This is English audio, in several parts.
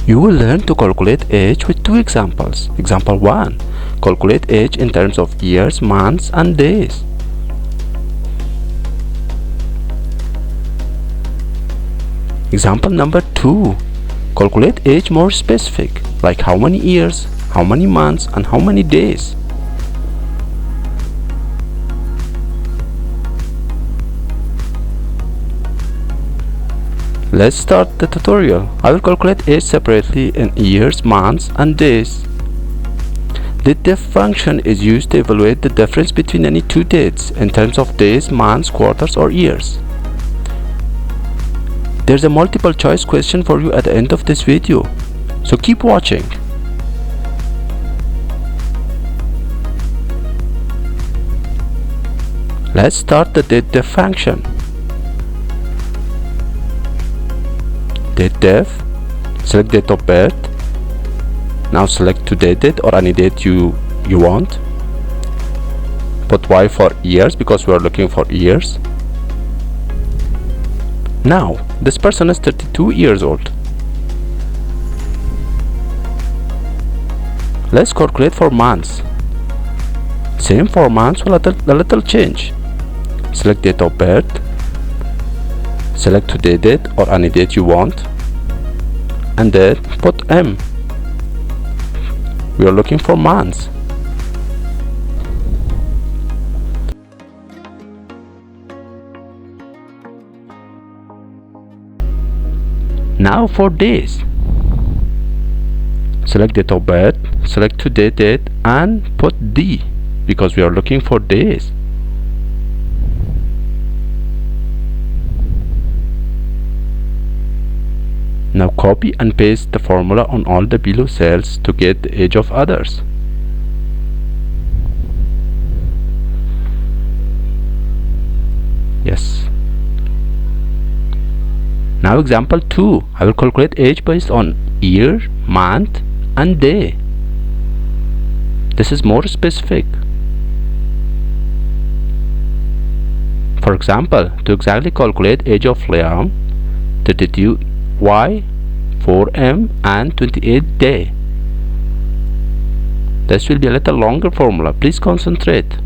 You will learn to calculate age with two examples. Example 1. Calculate age in terms of years, months, and days. Example number 2. Calculate age more specific, like how many years, how many months, and how many days. Let's start the tutorial. I will calculate age separately in years, months, and days. The DATEDIF function is used to evaluate the difference between any two dates in terms of days, months, quarters, or years. There's a multiple choice question for you at the end of this video, so keep watching. Let's start the DATEDIF function. DATEDIF, select date of birth. Now select today's date or any date you want. Put Y for years because we are looking for years. Now this person is 32 years old. Let's calculate for months. Same for months with a little change. Select date of birth. Select today's date or any date you want, and then put M. We are looking for months. Now for days. Select date of birth, select today's date, and put D because we are looking for days. Now copy and paste the formula on all the below cells to get the age of others. Yes. Now example 2. I will calculate age based on year, month, and day. This is more specific. For example, to exactly calculate age of Liam, 32 Y, 4M, and 28 day. This will be a little longer formula. Please concentrate.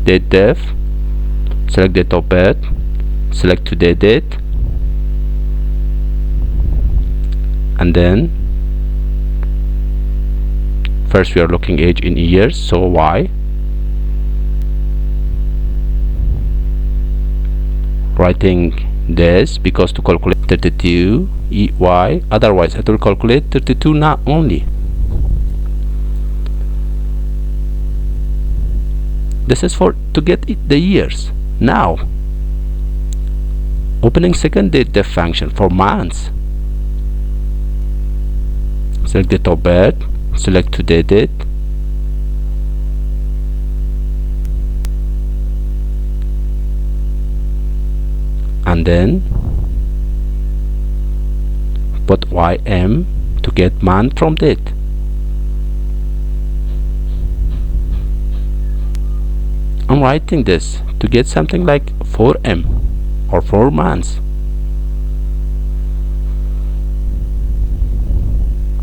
DATEDIF, select date of birth, select today's date, and then first we are looking age in years, so Y. Writing this because to calculate 32 Y, otherwise it will calculate 32 not only. This is for to get the years. Now opening second DATEDIF function for months. Select date of birth, select today's date, and then put YM to get month from date. I'm writing this to get something like 4M or 4 months.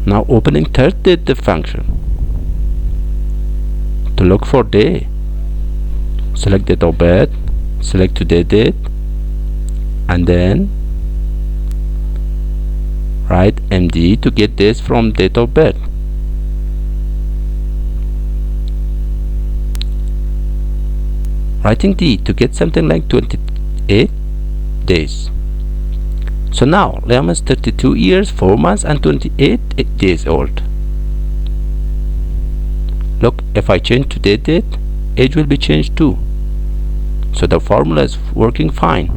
Now opening third DATEDIF function to look for day. Select date of birth, select today's date, and then write MD to get this from date of birth. Writing D to get something like 28 days. So now Liam is 32 years, 4 months, and 28 days old. Look, if I change today's date, age will be changed too. So the formula is working fine.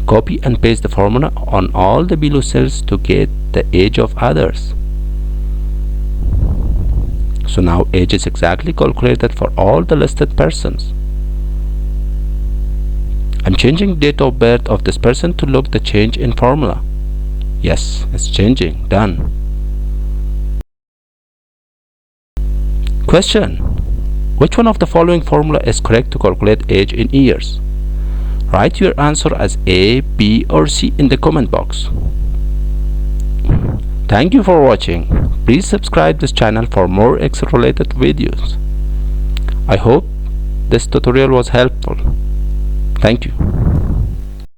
Copy and paste the formula on all the below cells to get the age of others. So now age is exactly calculated for all the listed persons. I'm changing date of birth of this person to look the change in formula. Yes, it's changing. Done. Question: which one of the following formula is correct to calculate age in years? Write your answer as A, B or C in the comment box. Thank you for watching. Please subscribe this channel for more Excel related videos. I hope this tutorial was helpful. Thank you.